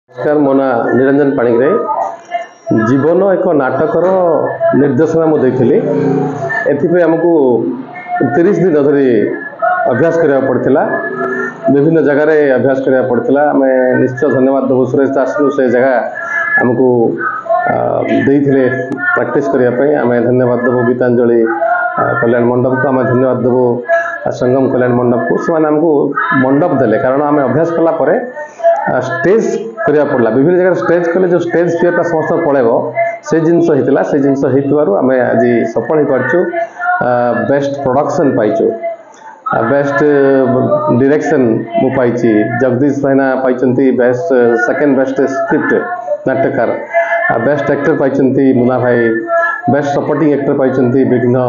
नमस्कार मो ना निरंजन पाणिग्राही जीवन एक नाटकर निर्देशना मुझे एमको 30 दिन धरी अभ्यास करा पड़ता विभिन्न जगार अभ्यास करा पड़ता आम निश्चय धन्यवाद देव सुरेश दास को से जगह आमको देते प्रैक्टिस करने आम धन्यवाद देव गीतांजलि कल्याण मंडप को आम धन्यवाद देव संगम कल्याण मंडप को से आमको मंडप देले कारण आम अभ्यास कलापर स्टेज करिया पड़ला विभिन्न जगह स्टेज कले जो स्टेज फियरटा समस्त पड़ेब से जिनस होता से जिनस आम आज सफल हो पार्चु बेस्ट प्रोडक्शन पाइचु बेस्ट डायरेक्शन मु पाइची जगदीश भाईना पाइचंती बेस्ट सेकंड बेस्ट स्क्रिप्ट नाटककार बेस्ट एक्टर पाइचंती मुना भाई बेस्ट सपोर्टिंग एक्टर पाइचंती विघ्न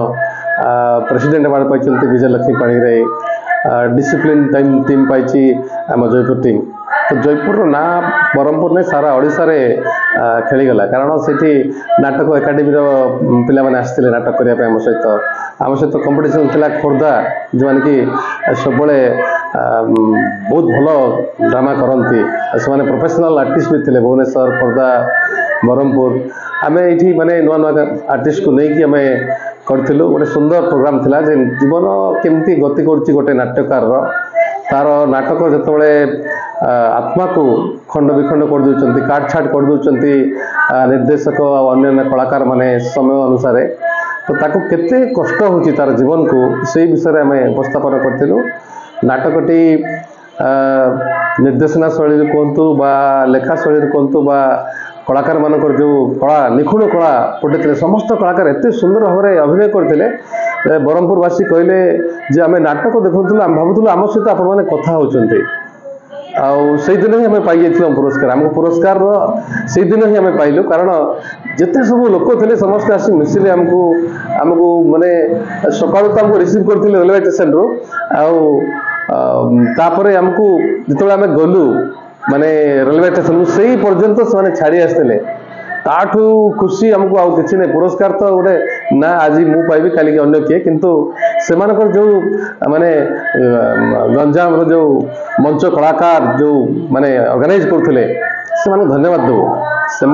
प्रेसिडेंट अवार्ड पाइचंती Vijayalakshmi Panigrahi discipline time team पाइची आम जयपुर टीम तो जयपुर ना ब्रह्मपुर नहीं सारा ओडिशा रे खेलीगला कारण से नाटक एकाडेमी पिला माने आसते नाटक करने आम सहित कंपटीशन थिला खोर्धा जो मैंने कि सब बहुत भल ड्रामा करती से प्रोफेशनल आर्टिस्ट भी थे भुवनेश्वर खोर्धा ब्रह्मपुर आम ये माने नुआ नुआ आर्टिस्ट को लेकिन आम करूँ गोटे सुंदर प्रोग्राम थिला जे जीवन केमती गति कर गोटे नाट्यकार तार नाटक जिते आत्मा को खंड विखंड कर दूसरी काटछाट कर दूसरी निर्देशक और अन्य कलाकार माने समय अनुसार तो ताको केते कष्ट होची तार जीवन को से विषय आम उपस्थापन करूँ नाटकटी निर्देशना शैली कहतु बा लेखा शैली कहतु बा कलाकार मान जो कला निखुण कला फुटे समस्त कलाकार एत सुंदर भाव में अभिनय करते ब्रह्मपुरवासी कहले जे आम नाटक देखुलु आम भावुलु आम सहित आपण मैंने कथा होचंती से दिन ही आम पाई पुरस्कार आमको पुरस्कार से दिन ही आम पाइलु कारण जिते सब लोक थे समस्ते आसी मिसिले आमको आमको माने सकाल तो आमको रिसीव करते रेलवे स्टेशन रु आपर आमको जो आम गलु माने रेलवे स्टेशन से पर्यंत से छाड़ी आसते ताठू खुशी आमको आउ किसी नहीं पुरस्कार तो गोटे ना आज मु पाइबी काली अन्य किए किंतु से जो माने गंजाम जो मंच कलाकार जो माने ऑर्गेनाइज करते से धन्यवाद देव से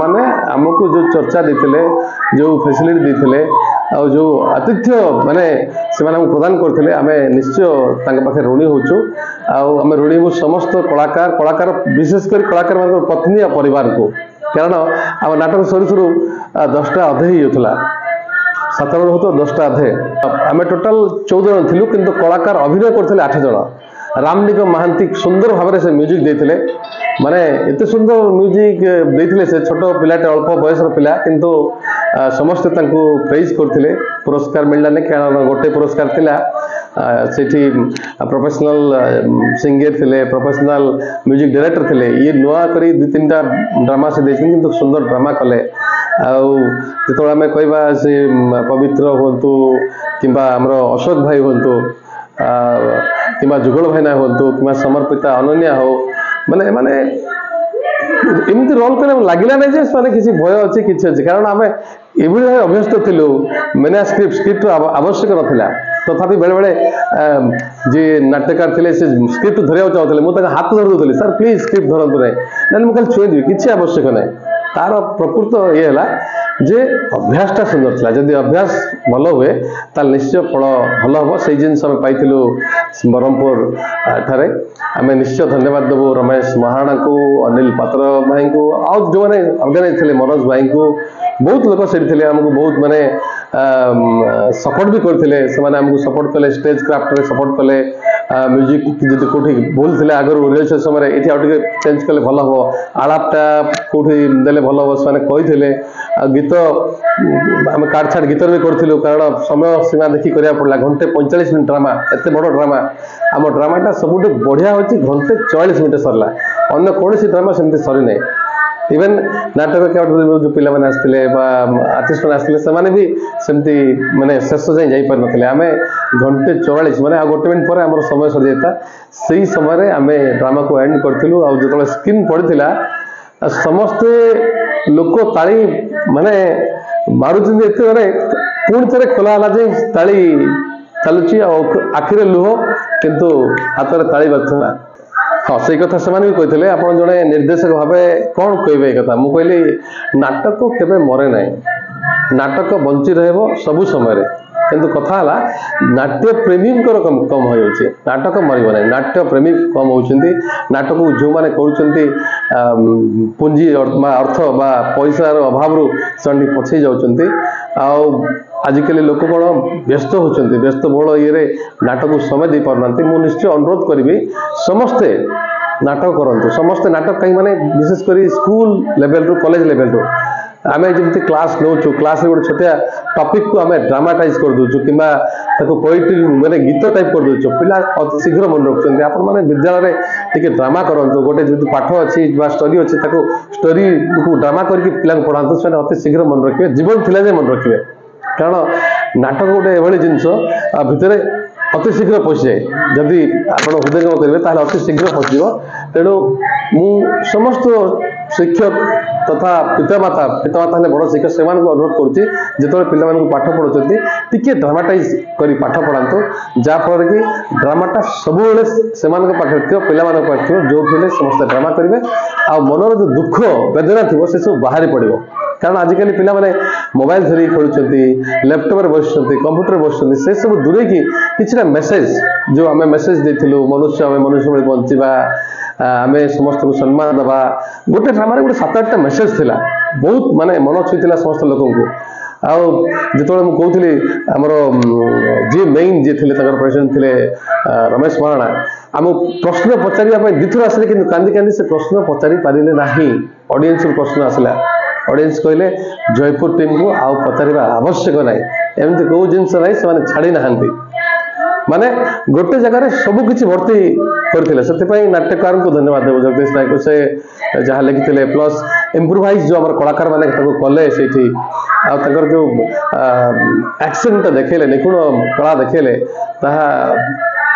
आमको जो चर्चा देते जो फैसिलिटी देते और जो आतिथ्य माने से प्रदान करते आम निश्चय पाखे ऋणी होचु आम ऋणी हो समस्त कलाकार कलाकार विशेषकर कलाकार मान पत्नी और परिवार को कारण आम नाटक सरू सरू 10टा अधे ही होता 7 जन हो तो 10टा अधे आम टोटाल 14 जन थिलु किंतु कलाकार अभिनय करते 8 जन रामनिगम महांती सुंदर भाव से म्यूजिक देते माने एते सुंदर म्यूजिक देते से छोट पिलाटे अल्प बयसर पिला किंतु समस्ते तांको प्रेज करते पुरस्कार मिललानी कारण गोटे पुरस्कार थिला सेठी प्रोफेशनल सिंगर थे प्रोफेशनल म्यूजिक डायरेक्टर थे ये नुआ करी 2-3टा ड्रामा से देखते किंतु सुंदर ड्रामा कले जो आम कहवा से पवित्र हूँ कि अशोक भाई हूँ कि जुगल भाईना हूँ कि समर्पिता अनन्या हो माने माने एमती रोल कर लगे ना किसी भय अच्छे किसी अच्छे कारण आम ये अभ्यस्त थिलु मेना स्क्रिप्ट आवश्यक नाला तथापि बेले बेले जी नाट्यकार थे से स्क्रिप्ट धरिया चाहते मुझे हाथ धरी दूसरी सर प्लीज स्क्रिप्ट धरतु ना मुझे खाली छुईदेवी किसी आवश्यक ना तार प्रकृत ये है जे अभ्यासटा सुंदर था जदि अभ्यास भल हुए ताल निश्चय फल भल हम से जिनस आम पाई ब्रह्मपुर ठारे आम निश्चय धन्यवाद देवु रमेश महाराणा को अनिल पात्र भाई को आउ जो मैंने ऑर्गेनाइज थे मनोज भाई को बहुत लोग से आमको बहुत माने सपोर्ट भी करते आमको सपोर्ट कले स्टेज क्राफ्ट रे सपोर्ट कले म्यूजिक जो कौटी भूल थे आगर रिहर्सल समय ये आगे चेंज कले भल हम आलापटा कौटी देले भल हम से कही गीत आम काटछाट गीत भी करूँ कारण समय सीमा देखी करा पड़ा घंटे 45 मिनट ड्रामा एत बड़ ड्रामा आम ड्रामाटा सब बढ़िया हो घंटे 44 मिनट सरला अन्य कौन ड्रामा सेमती सरी ना इवेन नाटक जो पिला मैंने आसते आर्टिस्ट मैंने आसते से भी सेमती माने शेष जाए जापर ना आम घंटे 44 माने आ गोटे मिनट पर आम समय सरी जाता से समय आम ड्रामा को एंड करूँ आ जो स्क्रीन पड़ा समस्ते लोक ताली माने मारुचंदी एत माने पुणी थे खोला जे ताली चलुची आखिरे लुह किंतु हाथ में ताली बाजुला हाँ से कथा से भी कहते आप जड़े निर्देशक भाव कौन कहे कथा मुझे कहली नाटक केवे मरे ना नाटक बंची रहा सबु समय किंतु कथा है नाट्य प्रेमी कम हो जाए नाटक मरब ना नाट्य प्रेमी कम होती नाटक जो मैंने कर पुंजी अर्थ बा पैसार अभाव से पछे जाऊँच आजिकल लोक कौन व्यस्त होती व्यस्त बहुल ये नाटक समय दे पारना मुझे निश्चय अनुरोध करी समस्ते नाटक करूँ समस्ते नाटक कहीं माने विशेषकर स्कूल लेवल रु कॉलेज लेवल रु आम जमी क्लास नौ क्लास गोटे छोटिया टॉपिक को आम ड्रामाटाइज कर दूचु कि पोएट्री मैंने गीत टाइप कर दूचु पिला अति शीघ्र मन रखुच्च आपण मैंने विद्यालय टी ड्रामा करूँ गोटे जो पाठ अच्छी स्टोरी अच्छी स्टोरी को ड्रामा करके पिला पढ़ातु से अति शीघ्र मन रखिए जीवन थिले मन रखिए कारण नाटक गोटे एभली जिनस भितर अति शीघ्र पशि जाए जदि आप हृदयंगम करेंगे ताहले अति शीघ्र पशिव तेणु मु समस्त शिक्षक तथा पितामाता पितामाता बड़ शिक्षक से अनुरोध करुच्ची जो पिला पाठ पढ़ुं टी ड्रामाटाइज कर पाठ पढ़ातु जहाँफल कि ड्रामाटा सब से पाखे थो पिला पाखे जो समस्त ड्रामा करेंगे आ मनर जो दुख वेदना थी से सब बाहरी पड़ो कारण आजिकल पिला माने मोबाइल धरी खेलुंट लैपटॉप बस कंप्यूटर बस से सब दूरे की किसी मेसेज जो आम मेसेज देलु मनुष्य आम मनुष्य भाई बंचा आम समस्त को सम्मान दबा गोटे ड्रामा गोटे 7-8टा मेसेज थिला बहुत माने मन छुईला समस्त लोक को जो मुझे आमर जी मेन जी थे प्रेसिडेंट थे रमेश महाराणा आम प्रश्न पचार दिथर आसे कि कांदी कांदी से प्रश्न पचारि पारे ना ऑडियंस प्रश्न आसला ऑडियंस कहले जयपुर टीम को आउ पचार आवश्यक ना एमती कौ जिनस ना से छाड़ी ना माने गोटे जगह सबकि भर्ती करते नाट्यकार को धन्यवाद देव जगदीश नायक को से जहाँ लिखिते प्लस इम्प्रोवाइज जो आम कलाकार मैंने कले से जो एक्शन देखेले निपुण कला देखेले ताहा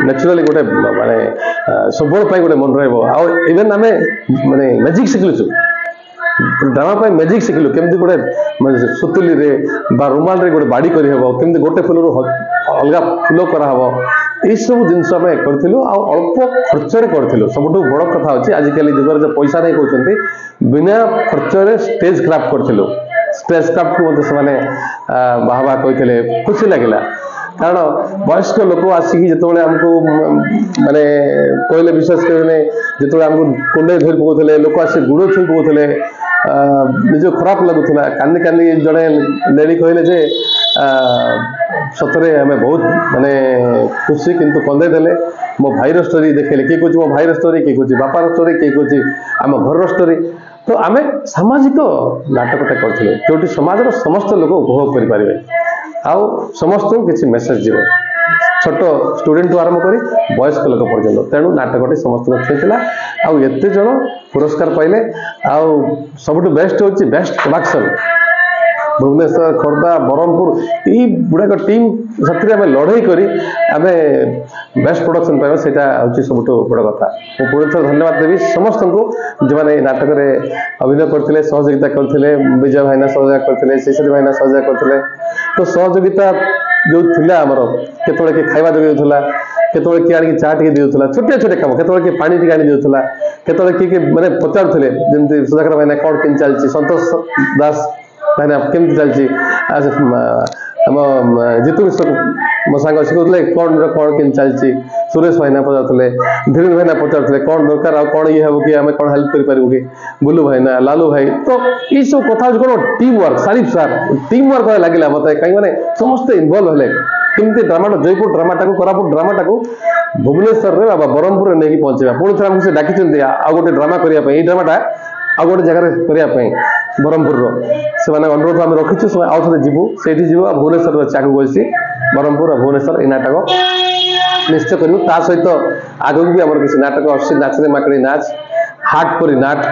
नेचुराली गोटे माने सबुठ गोटे मन रहा आम माने मैजिक शिखलु ड्रामा मैजिक शिखलु केमती गोटे सुतुली रे रुमाल रे गोटे बाड़ी करमी गोटे फुल अलग फुल कर सब जिनस आम करूँ अल्प खर्चर करूँ सब बड़ कथा अच्छी आजिकल जुगर जो पैसा नहीं कहते बिना खर्चर स्टेज क्राफ्ट करूँ स्टेज क्राफ्ट को मतलब बाहबा कहते खुशी लगे कारण वयस्क लोक आसिक जो आमको माने कहले विश्वास करें जो आमको कुंडे धरी पकाते लोक आस गुड़ छुई पकाते निज खराब लगुला कांदी कांदी जड़े लेडी कहले जे सतरे आम बहुत माने खुशी किंतु कंदे देले मो भाईर स्टोरी देखेले किए कह मो भाईर स्टोरी किए कह बापार स्टोरी किए कह आम घर स्टोरी तो आम सामाजिक नाटकटा करूँ जो समाज समस्त लोक उपभोग करें आउ समस्त किसी मेसेज जीव छोट स्टूडेंट आरंभ कर वयस्क लोक पर्यटन तेणु नाटकटी समस्त छुईला आउ एते जन पुरस्कार पाइले आउ सबुठ बेस्ट हूँ बेस्ट प्रोडक्शन भुवनेश्वर खोर्धा बरहमपुर यही गुड़ाक टीम साथी आम लड़ई कर आम बेस्ट प्रोडक्शन पाइबा सेटा हूँ सबुठ बड़ कथा मुझे पुणी थर धन्यवाद देवी समस्त को जो मैंने नाटक अभिनय करते सहयोगिता करते विजय भाईना सहयोग करते शिशरी भाईना सहयोग करते तो सहयोगिता जो थिला आमर केतବେଳେ किए खाइबा जोगे देउथला केतବେଳେ किए आनी चा टिके देउथला छोटे छोटे काम केतବେଳେ किए पानी टिके आनी देउथला केतବେଳେ किए माने पचारुथले जेंति सुधाकर भाईना कोन किन चलची संतोष दास भाईना केमति चलची आम जितु मो सांग से कहते कौन किन चलती सुरेश भाईना पचारे धीरेन्द्र भाईना पचारे कौन दरकार आ कौन ये हम कि आम कौन हेल्प करूँ कि बुलू भाईना लालू भाई तो ये सब कथा कौन टीम वर्क सारिफ सार टीम वर्क लगे मत कहीं मैंने समस्ते इनवल्व हेले केमती ड्रामाटा जयपुर ड्रामाटा कोरापुट ड्रामाटा भुवनेश्वर बरहमपुर नहीं पहुंचा पुणी थे आमको से डाकी आ गोटे ड्रामा करने ड्रामाटा आ गोटे जगह करने बरहमपुर से अनुरोध आम रखीचु आउ थे जीवु से जीव भुवनेश्वर चाकू बसी बरहमपुर और भुवनेश्वर ये नाटक निश्चय करूँ ता सहित आगे भी आम किसी नाटक आस नाचरे माकड़ी नाच हाट परी नाट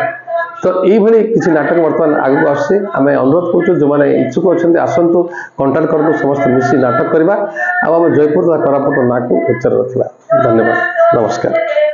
तो ये किसी नाटक बर्तमान आगे आसे आम अनुरोध करूँ जो मैंने इच्छुक अच्छा आसतु कंटाक्ट करूँ समस्त मिसी नाटक करवा आम जयपुर कोरापुट ना को उच्चार रखा धन्यवाद नमस्कार।